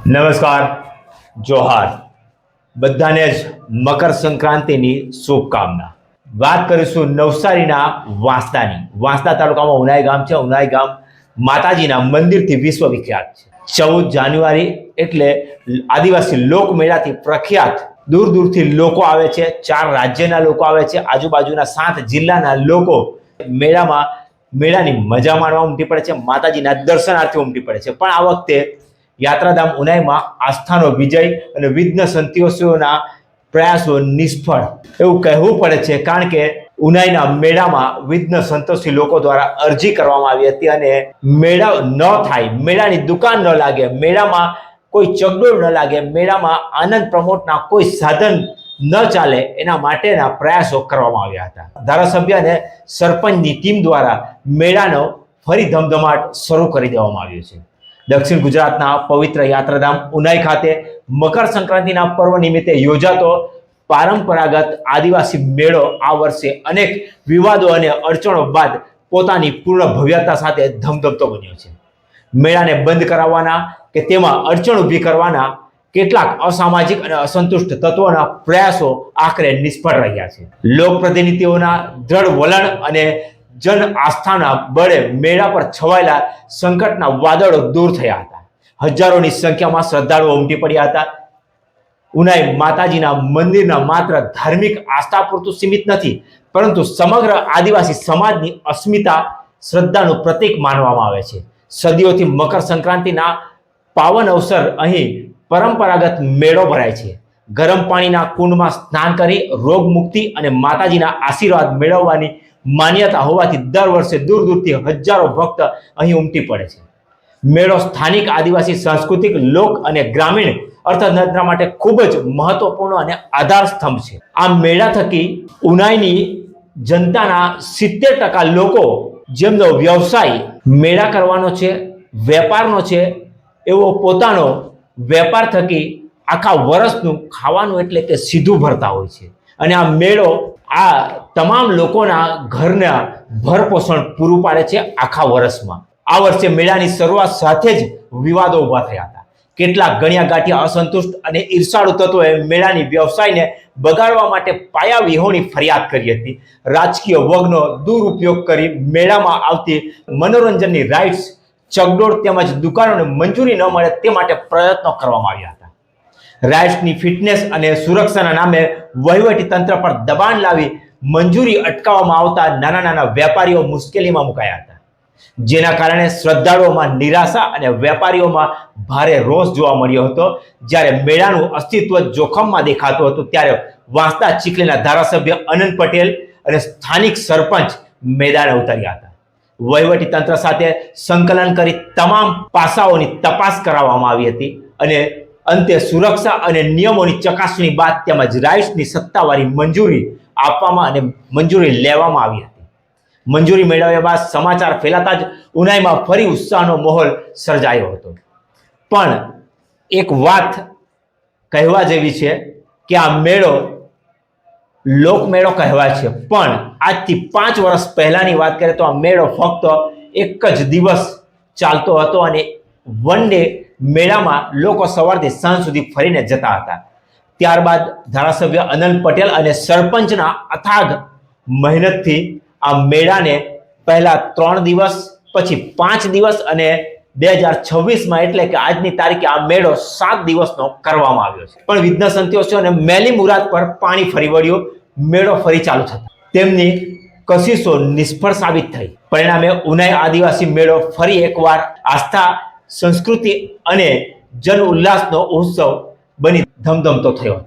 નમસ્કાર, જોહાર. બધાને જ મકર સંક્રાંતિની શુભકામના. વાત કરીશું નવસારીના વાંસદાની. વાંસદા તાલુકામાં ઉનાઈ ગામ છે. ઉનાઈ ગામ માતાજીના મંદિરથી વિશ્વ વિખ્યાત છે. 14 જાન્યુઆરી એટલે આદિવાસી લોકમેળાથી પ્રખ્યાત દૂર દૂરથી લોકો આવે છે. 4 રાજ્યના લોકો આવે છે. આજુબાજુના 7 જિલ્લાના લોકો મેળાની મજા માણવા ઉમટી પડે છે. માતાજીના દર્શનાર્થે ઉમટી પડે છે. પણ આ વખતે યાત્રાધામ ઉનાઈમાં આસ્થાનો વિજય અને વિઘ્ન સંતોષીઓના પ્રયાસો નિષ્ફળ એવું કહેવું પડે છે. કારણ કે ઉનાઈના મેળામાં વિઘ્ન સંતોષી લોકો દ્વારા અરજી કરવામાં આવી હતી અને મેળા ન થાય, મેળાની દુકાન ન લાગે, મેળામાં કોઈ ચગડોળ ન લાગે, મેળામાં આનંદ પ્રમોટના કોઈ સાધન ન ચાલે, એના માટેના પ્રયાસો કરવામાં આવ્યા હતા. ધારાસભ્ય અને સરપંચની ટીમ દ્વારા મેળાનો ફરી ધમધમાટ શરૂ કરી દેવામાં આવ્યો છે. દક્ષિણ ગુજરાતના પવિત્ર યાત્રાધામ ઉનાઈ ખાતે મકર સંક્રાંતિના પર્વ નિમિત્તે યોજાતો પરંપરાગત આદિવાસી મેળો આ વર્ષે અનેક વિવાદો અને અડચણો બાદ પોતાની પૂર્ણ ભવ્યતા સાથે ધમધમતો બન્યો છે. મેળાને બંધ કરાવવાના કે તેમાં અડચણ ઊભી કરવાના કેટલાક અસામાજિક અને અસંતુષ્ટ તત્વોના પ્રયાસો આખરે નિષ્ફળ રહ્યા છે. લોકપ્રતિનિધિઓના દ્રઢ વલણ અને જન આસ્થાના બળે મેળા પર છવાયેલા સંકટના વાદળો દૂર થયા હતા. હજારોની સંખ્યામાં શ્રદ્ધાળુઓ ઉમટી પડ્યા હતા. ઉનાઈ માતાજીના મંદિરના માત્ર ધાર્મિક આસ્થા પૂરતું સીમિત નથી, પરંતુ સમગ્ર આદિવાસી સમાજની અસ્મિતા, શ્રદ્ધાનું પ્રતીક માનવામાં આવે છે. સદીઓથી મકર સંક્રાંતિના પાવન અવસર અહીં પરંપરાગત મેળો ભરાય છે. ગરમ પાણીના કુંડમાં સ્નાન કરી રોગ મુક્તિ અને માતાજીના આશીર્વાદ મેળવવાની માન્યતા હોવાથી દર વર્ષે દૂર દૂરથી હજારો ભક્ત અહીં ઉમટી પડે છે. મેળો સ્થાનિક આદિવાસી સાંસ્કૃતિક, લોક અને ગ્રામીણ અર્થતંત્ર માટે ખૂબ જ મહત્વપૂર્ણ અને આધાર સ્તંભ છે. આ મેળા થકી ઉનાઈની જનતાના 70% લોકો જેમનો વ્યવસાય મેળા કરવાનો છે, વેપારનો છે, એવો પોતાનો વેપાર થકી આખા વર્ષનું ખાવાનું એટલે કે સીધું ભરતા હોય છે. અને આ મેળો આ તમામ લોકોના ઘરના ભરપોષણ પૂરું પાડે છે આખા વર્ષમાં. આ વર્ષે મેળાની શરૂઆત સાથે જ વિવાદો ઊભા થયા હતા. કેટલાક ગણ્યા ગાંઠિયા અસંતુષ્ટ અને ઈર્ષાળુ તત્વોએ મેળાની વ્યવસાયને બગાડવા માટે પાયા વિહોણી ફરિયાદ કરી હતી. રાજકીય વર્ગનો દુરુપયોગ કરી મેળામાં આવતી મનોરંજનની રાઇડ્સ, ચગડોળ તેમજ દુકાનોને મંજૂરી ન મળે તે માટે પ્રયત્નો કરવામાં આવ્યા હતા. રાઇડ્સની ફિટનેસ અને સુરક્ષાના નામે વહીવટી તંત્ર પર દબાણ લાવી મંજૂરી અટકાવવામાં આવતા નાના નાના વેપારીઓ મુશ્કેલીમાં મુકાયા હતા. જેના કારણે શ્રદ્ધાળુઓમાં નિરાશા અને વેપારીઓમાં ભારે રોષ જોવા મળ્યો હતો. જ્યારે મેળાનું અસ્તિત્વ જોખમમાં દેખાતું હતું ત્યારે વાંસદા ચીખલીના ધારાસભ્ય અનંત પટેલ અને સ્થાનિક સરપંચ મેદાને ઉતર્યા હતા. વહીવટી તંત્ર સાથે સંકલન કરી તમામ પાસાઓની તપાસ કરાવવામાં આવી હતી અને અંતે સુરક્ષા અને નિયમોની ચકાસણી બાદ તેમજ રાઇટ્સની સત્તાવારી મંજૂરી આપવામાં અને મંજૂરી લેવામાં આવી હતી. મંજૂરી મેળવ્યા બાદ સમાચાર ફેલાતા જ ઉનાઈમાં ફરી ઉત્સાહનો માહોલ સર્જાયો હતો. પણ એક વાત કહેવા જેવી છે કે આ મેળો લોકમેળો કહેવાય છે, પણ આજથી 5 વર્ષ પહેલાની વાત કરીએ તો આ મેળો ફક્ત એક જ દિવસ ચાલતો હતો અને વન ડે મેળામાં લોકો સવારથી સાંજ સુધી ફરીને જતા હતા. ત્યારબાદ ધારાસભ્ય અનંત પટેલ અને સરપંચના અથાગ મહેનતથી આ મેળાને પહેલા 3 દિવસ, પછી 5 દિવસ અને 2026માં એટલે કે આજની તારીખે આ મેળો 7 દિવસનો કરવામાં આવ્યો છે. પણ વિઘ્ન સંતોષીઓ અને મેલી મુરાદ પર પાણી ફરી વળ્યું. મેળો ફરી ચાલુ થતા તેમની કશિશો નિષ્ફળ સાબિત થઈ. પરિણામે ઉનાઈ આદિવાસી મેળો ફરી એકવાર આસ્થા, સંસ્કૃતિ અને જન ઉલ્લાસનો ઉત્સવ બની ધમધમતો થયો.